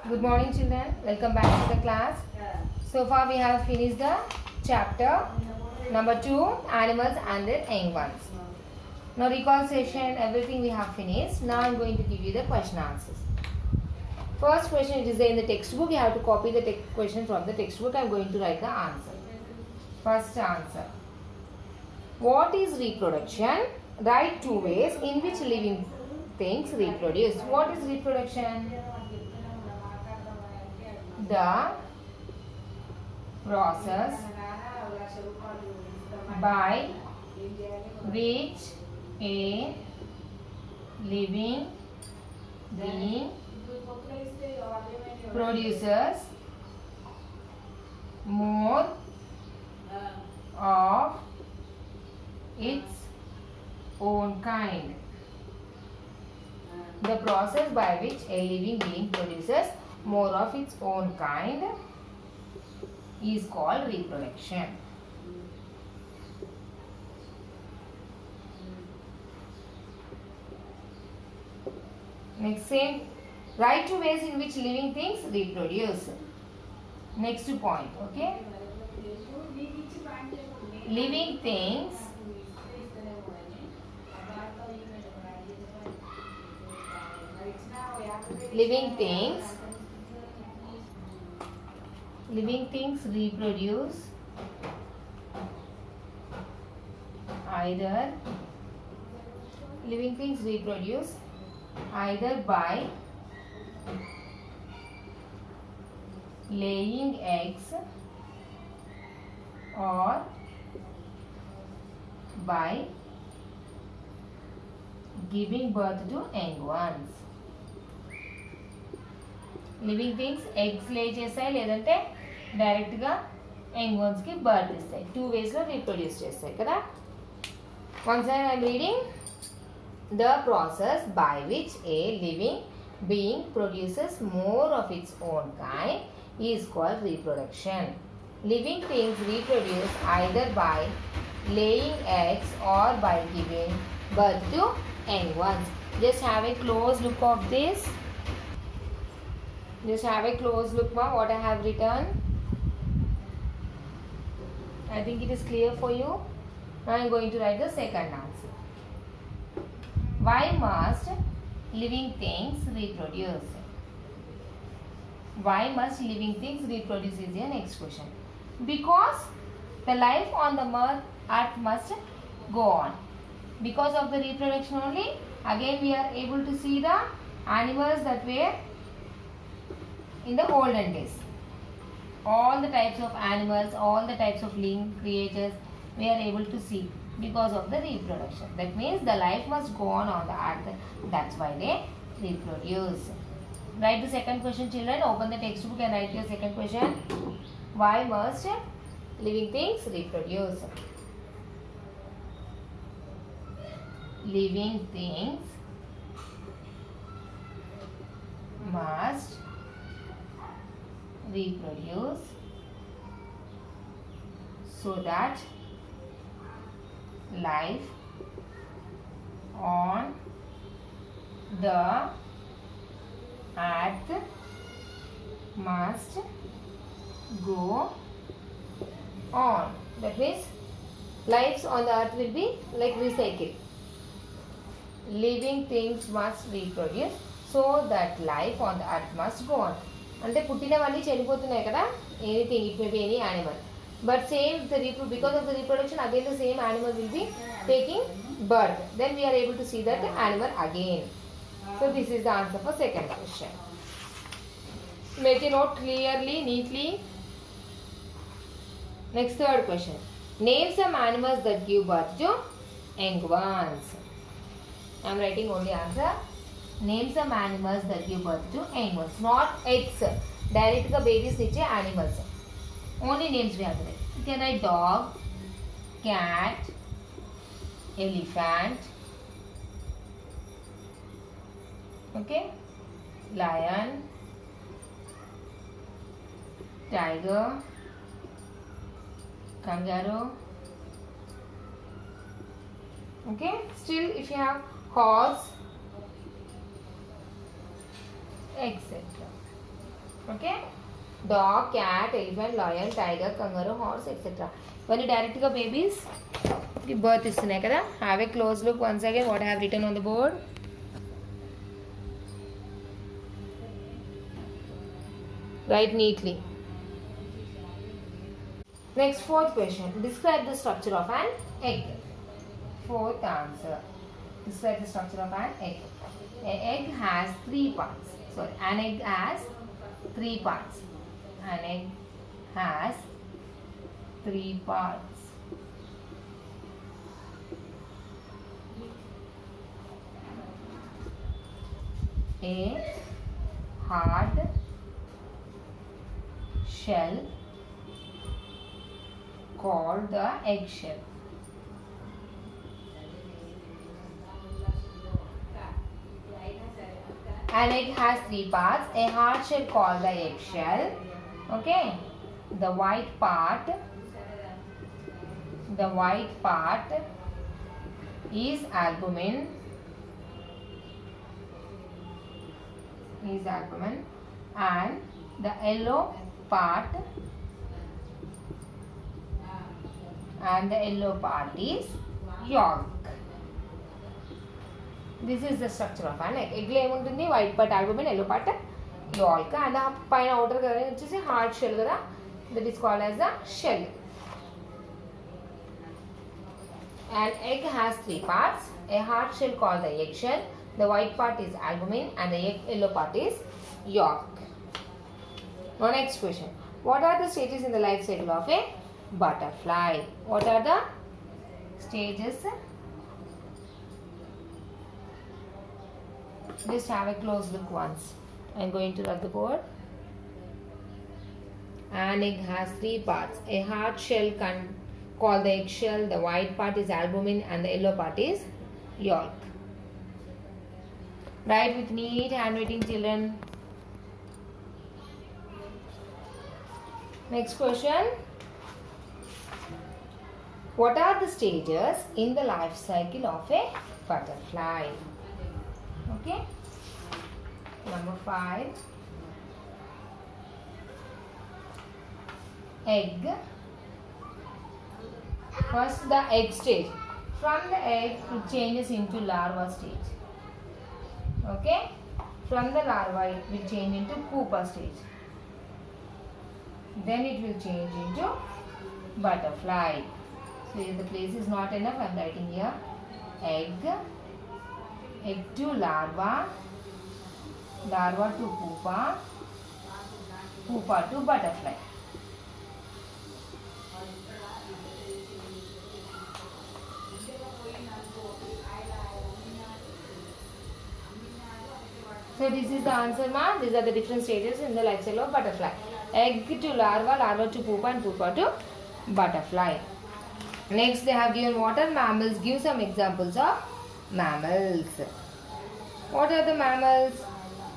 Good morning, children. Welcome back to the class. So far, we have finished the chapter number 2, animals and their young ones. Now, recall session, everything we have finished. Now, I'm going to give you the question answers. First question, it is there in the textbook. You have to copy the question from the textbook. I'm going to write the answer. First answer. What is reproduction? Write 2 ways in which living things reproduce. What is reproduction? The process by which a living being produces more of its own kind. The process by which a living being produces more of its own kind is called reproduction. Next, same. Write 2 ways in which living things reproduce. Next point, okay? Living things reproduce either by laying eggs or by giving birth to young ones. Living things eggs లే చేస్తాయి లేదంటే డైరెక్ట్గా young వన్స్కి birth ఇస్తాయి. 2 వేస్లో reproduce చేస్తాయి కదా. Once I'm reading the process by which A living being produces more of its own kind is called reproduction. Living things reproduce either by laying eggs or by giving birth to young ones. Just have a close look of this. Just have a close look, ma, what I have written. I think it is clear for you. Now I am going to write the second answer. Why must living things reproduce? Why must living things reproduce is the next question. Because the life on the earth must go on. Because of the reproduction only, again we are able to see the animals that were in the olden days. All the types of animals, all the types of living creatures we are able to see because of the reproduction. That means the life must go on the earth. That's why they reproduce. Write the second question, children. Open the textbook and write your second question. Why must living things reproduce? Living things must reproduce so that life on the earth must go on. That means lives on the earth will be like recycled. Living things must reproduce so that life on the earth must go on. అంటే పుట్టినవన్నీ చనిపోతున్నాయి కదా. Anything, it may be any animal, but same because of the reproduction again the same animal will be taking birth. Then we are able to see that animal again. So this is the answer for second question. Make a note clearly, neatly. Next third question. Name some animals that give birth to young ones. I am writing only answer. Name some animals that give birth to young ones. Not eggs. Direct the babies niche animals. Only names we have to write. You can write dog, cat, elephant, okay, lion, tiger, kangaroo. Okay. Still, if you have horse, etc. Okay, dog, cat, elephant, lion, tiger, kangaroo, horse, etc. When you direct the babies, the birth is kada. Have a close look once again what I have written on the board. Write neatly. Next, fourth question. Describe the structure of an egg. Fourth answer. Describe the structure of an egg. An egg has three parts. Sorry, an egg has three parts. An egg has three parts. A hard shell called the eggshell. An egg has three parts. A hard shell called the eggshell. Okay. The white part is albumin. And the yellow part is yolk. This is the structure of an egg. Egg lo emuntundi white part albumin, yellow part yolk, and the paina outer kada vachesi hard shell kada, that is called as the shell. An egg has three parts. A hard shell called the eggshell. The white part is albumin and the yellow part is yolk. Now next question. What are the stages in the life cycle of a butterfly? What are the stages? Just have a close look once. I am going to rub the board. An egg has three parts. A hard shell called the eggshell. The white part is albumin and the yellow part is yolk. Write with neat handwriting, children. Next question. What are the stages in the life cycle of a butterfly? Okay. Number 5. Egg. First, the egg stage. From the egg, it changes into larva stage. Okay. From the larva, it will change into pupa stage. Then it will change into butterfly. So if the place is not enough, I am writing here egg to larva, larva to pupa, pupa to butterfly. So this is the answer, ma. These are the different stages in the life cycle of butterfly. Egg to larva, larva to pupa, and pupa to butterfly. Next, they have given what are mammals. Give some examples of mammals. What are the mammals?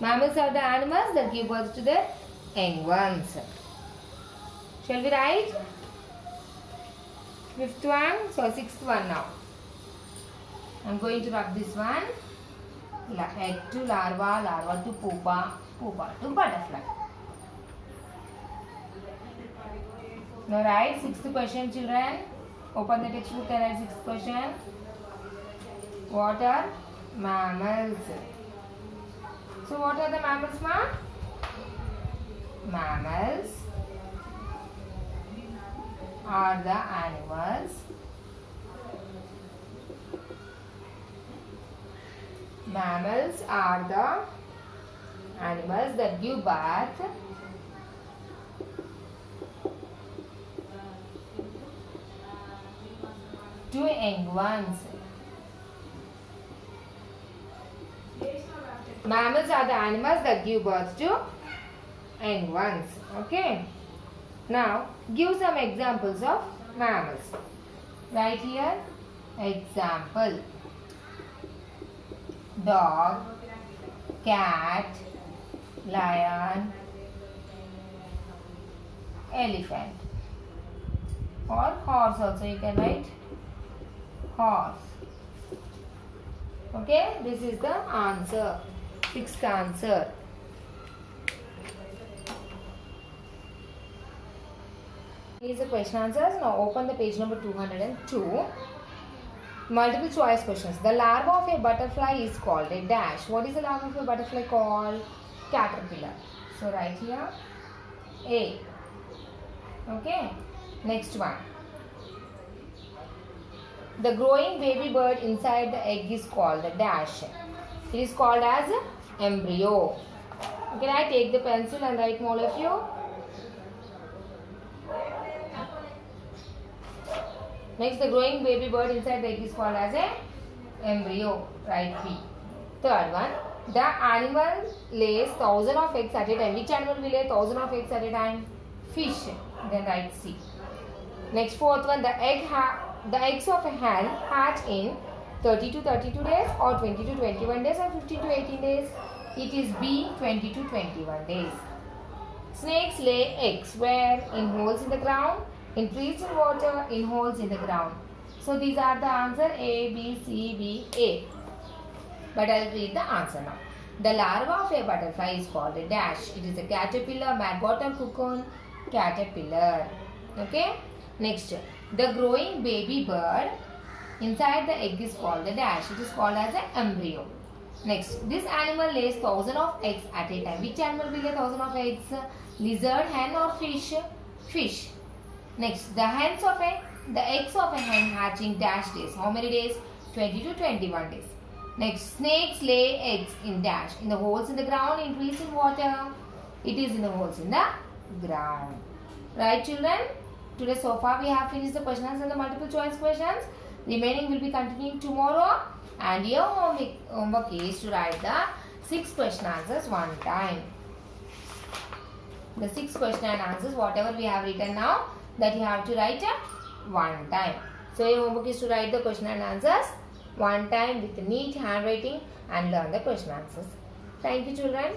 Mammals are the animals that give birth to their young ones. Shall we write? Fifth one, so sixth one now. I am going to rub this one. Egg to larva, larva to pupa, pupa to butterfly. Now write sixth question, children. Open the textbook and write sixth question. What are mammals? So what are the mammals, ma? Mammals are the animals that give birth to young ones. Mammals are the animals that give birth to young ones. Okay. Now, give some examples of mammals. Right here, example. Dog, cat, lion, elephant. Or horse also you can write. Horse. Okay, this is the answer. Sixth answer. Here's the question answers. Now open the page number 202. Multiple choice questions. The larva of a butterfly is called a dash. What is the larva of a butterfly called? Caterpillar. So write here A. Okay. Next one. The growing baby bird inside the egg is called the dash. It is called as embryo. Can I take the pencil and write all of you? Next, the growing baby bird inside the egg is called as a embryo. Write B. Third one. The animal lays 1,000 of eggs at a time. Which animal will lay 1,000 of eggs at a time? Fish. Then write C. Next, fourth one. The eggs of a hen hatch in 30 to 32 days or 20 to 21 days or 15 to 18 days. It is B, 20 to 21 days. Snakes lay eggs where? In holes in the ground, in trees in water, in holes in the ground. So these are the answer A, B, C, B, A. But I will read the answer now. The larva of a butterfly is called a dash. It is a caterpillar, maggot or cocoon, caterpillar. Okay. Next, the growing baby bird inside the egg is called the dash. It is called as an embryo. Next, this animal lays 1,000 of eggs at a time. Which animal will lay 1,000 of eggs? Lizard, hen or fish? Fish. Next, the eggs of a hen hatch in dash days. How many days? 20 to 21 days. Next, snakes lay eggs in dash. In the holes in the ground, in trees, in water. It is in the holes in the ground. Right, children? Today so far we have finished the questions and the multiple choice questions. Remaining will be continuing tomorrow. And your homework is to write the 6 question answers one time. The 6 question and answers, whatever we have written now, that you have to write one time. So your homework is to write the question and answers one time with neat handwriting and learn the question answers. Thank you, children.